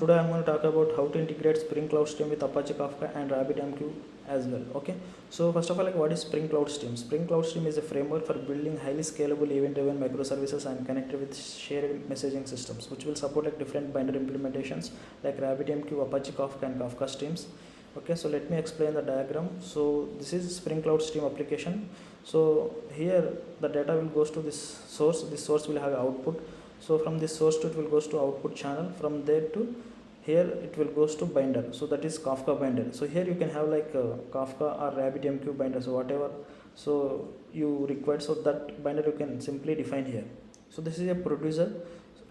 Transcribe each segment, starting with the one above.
Today I'm going to talk about how to integrate Spring Cloud Stream with Apache Kafka and RabbitMQ as well. Okay, so first of all, what is Spring Cloud Stream? Spring Cloud Stream is a framework for building highly scalable event-driven microservices and connected with shared messaging systems, which will support different binder implementations like RabbitMQ, Apache Kafka, and Kafka Streams. Okay, so let me explain the diagram. So this is Spring Cloud Stream application. So here the data will goes to this source. This source will have output. So from this source to it will goes to output channel. From there to here it will goes to binder, so that is Kafka binder. So here you can have like Kafka or RabbitMQ binder, so whatever so you require, so that binder you can simply define here. So this is a producer,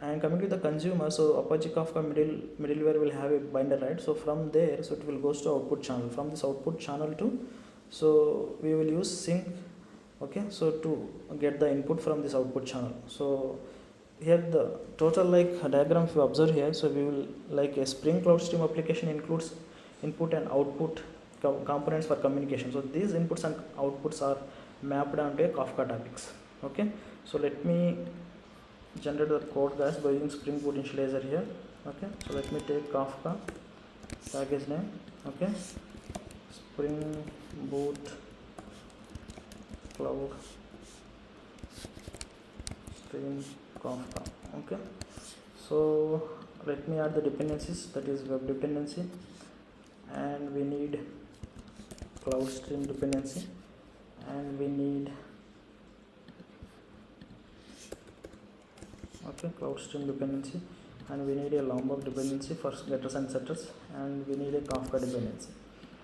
and coming to the consumer, so Apache Kafka middleware will have a binder, right? So from there, so it will goes to output channel. From this output channel to, so we will use sync. Okay, so to get the input from this output channel. So here the total like diagram, if you observe here, so we will like a Spring Cloud Stream application includes input and output components for communication. So these inputs and outputs are mapped onto a Kafka topics. Okay, so let me generate the code, guys, by using Spring Boot initializer here. Okay, so let me take Kafka package name. Okay, Spring Boot Cloud Stream Kafka. Okay, so let me add the dependencies, that is web dependency, and we need Cloud Stream dependency, and we need Cloud Stream dependency, and we need a Lombok dependency for getters and setters, and we need a Kafka dependency.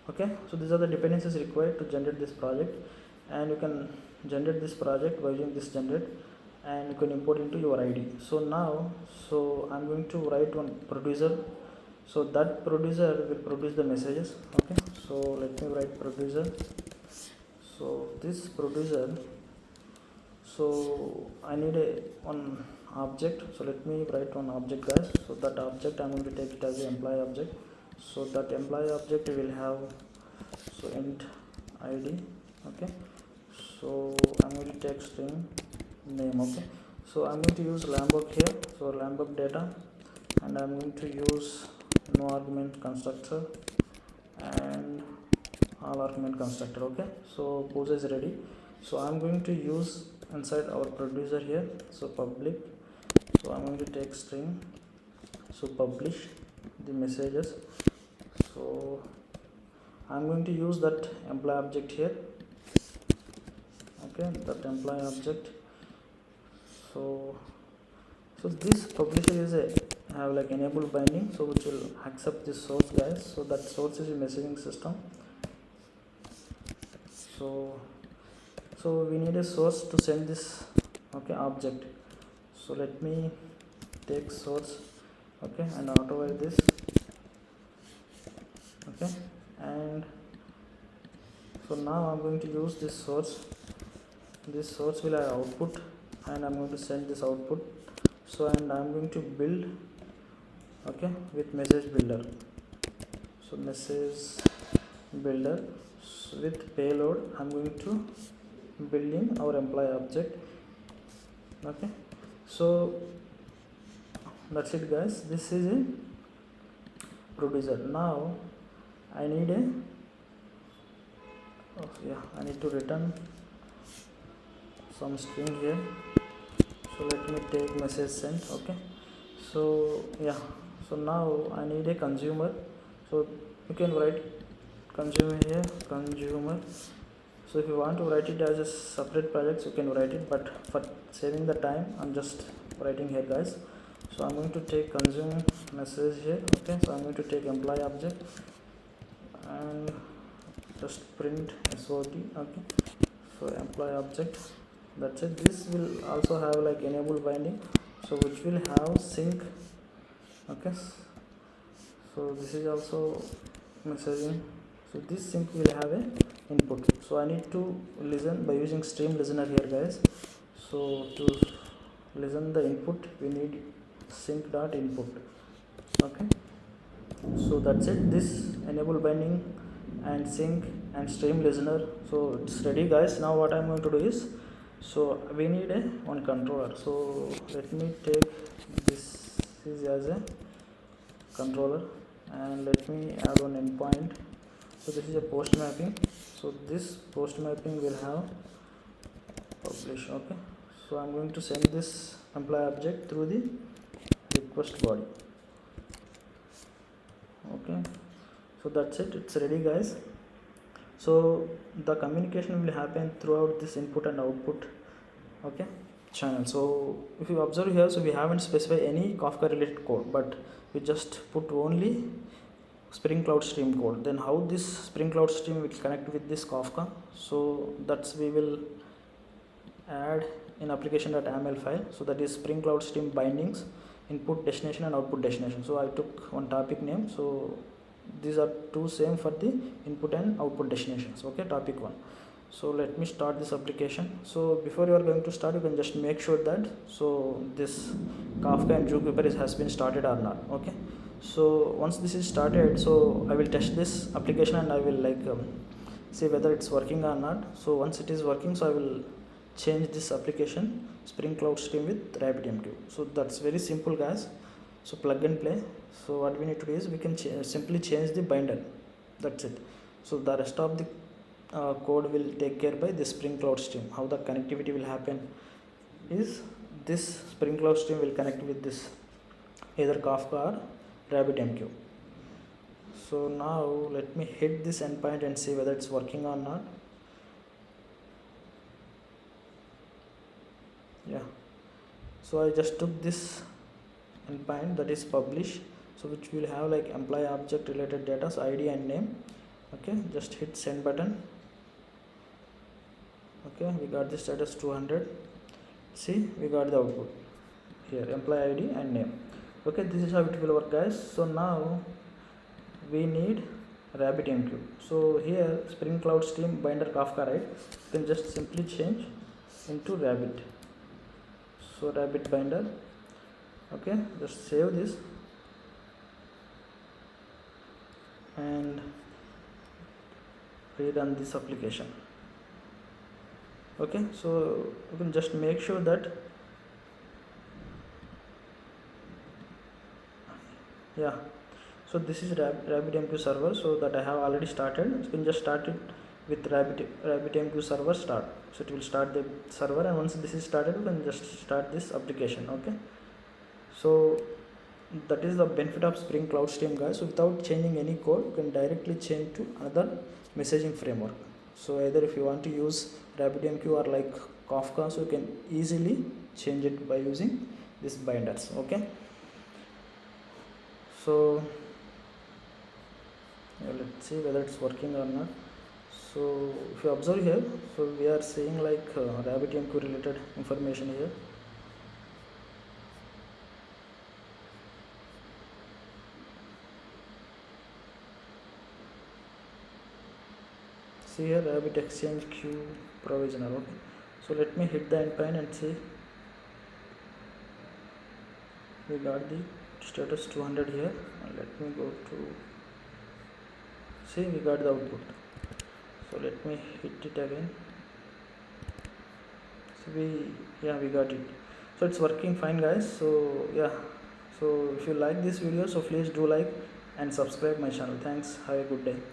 Okay, so these are the dependencies required to generate this project, and you can generate this project by using this generate, and you can import into your ID. So now, so I'm going to write one producer, so that producer will produce the messages. Okay, so let me write producer. So this producer, so I need a one object, so let me write one object, guys. So that object I'm going to take it as an employee object. So that employee object will have so int ID. Okay, so I'm going to take string name. Okay, so I'm going to use Lombok here, so Lombok data, and I'm going to use no argument constructor and all argument constructor. Okay, so pose is ready. So I'm going to use inside our producer here, so public, so I'm going to take string, so publish the messages. So I'm going to use that employee object here. Okay, that employee object. So this publisher is a have like enable binding, so which will accept this source, guys. So that source is a messaging system. So we need a source to send this object. So let me take source, and auto-write this. Okay, and so now I'm going to use this source. This source will have output, and I'm going to send this output. So and I'm going to build with message builder. So message builder, so with payload I'm going to build in our employee object. Okay, so that's it, guys. This is a producer. Now I need a I need to return some string here. So let me take message sent. Okay, so so now I need a consumer. So you can write consumer here, consumer. So if you want to write it as a separate project, you can write it, but for saving the time I'm just writing here, guys. So I'm going to take consume message here. Okay, so I'm going to take employee object and just print SOT. Okay, so employee object, that's it. This will also have like enable binding, so which will have sync. Okay, so this is also messaging, so this sync will have a input. So I need to listen by using stream listener here, guys. So to listen the input, we need sync dot input. Okay, so that's it. This enable binding and sync and stream listener, so it's ready, guys. Now what I'm going to do is, so we need a one controller. So let me take this is as a controller, and let me add one endpoint. So this is a post mapping, so this post mapping will have publish. Okay, so I'm going to send this employee object through the request body. Okay, so that's it, it's ready guys. So the communication will happen throughout this input and output, okay, channel. So if you observe here, so we haven't specified any Kafka related code, but we just put only Spring Cloud Stream code. Then how this Spring Cloud Stream will connect with this Kafka, so that's we will add in application.aml file. So that is Spring Cloud Stream bindings, input destination and output destination. So I took one topic name, so these are two same for the input and output destinations. Okay, topic one. So let me start this application. So before you are going to start, you can just make sure that so this Kafka and Jupyter has been started or not. Okay, so once this is started, so I will test this application and I will see whether it's working or not. So once it is working, so I will change this application Spring Cloud Stream with RabbitMQ. So that's very simple guys, so plug and play. So what we need to do is we can simply change the binder, that's it. So the rest of the code will take care by the Spring Cloud Stream. How the connectivity will happen is this Spring Cloud Stream will connect with this either Kafka or RabbitMQ. So now let me hit this endpoint and see whether it's working or not. Yeah, so I just took this endpoint, that is publish, so which will have like employee object related data, so ID and name. Okay, just hit send button. Okay, we got the status 200. See, we got the output here, employee ID and name. Okay, this is how it will work guys. So now we need RabbitMQ. So here Spring Cloud Stream binder Kafka, right? You can just simply change into Rabbit. So Rabbit binder. Okay, just save this and rerun this application. Okay, so you can just make sure that yeah, so this is RabbitMQ server, so that I have already started. You can just start it with RabbitMQ server start. So it will start the server, and once this is started, you can just start this application. Okay, so that is the benefit of Spring Cloud Stream guys. So without changing any code, you can directly change to another messaging framework. So either if you want to use RabbitMQ or like Kafka, so you can easily change it by using these binders. Okay, so let's see whether it's working or not. So if you observe here, so we are seeing like RabbitMQ related information here. See here, Rabbit Exchange queue provisioner. Okay, so let me hit the endpoint and see. We got the status 200 here, and let me go to see, we got the output. So let me hit it again. So we got it. So it's working fine guys. So yeah, so if you like this video, so please do like and subscribe my channel. Thanks, have a good day.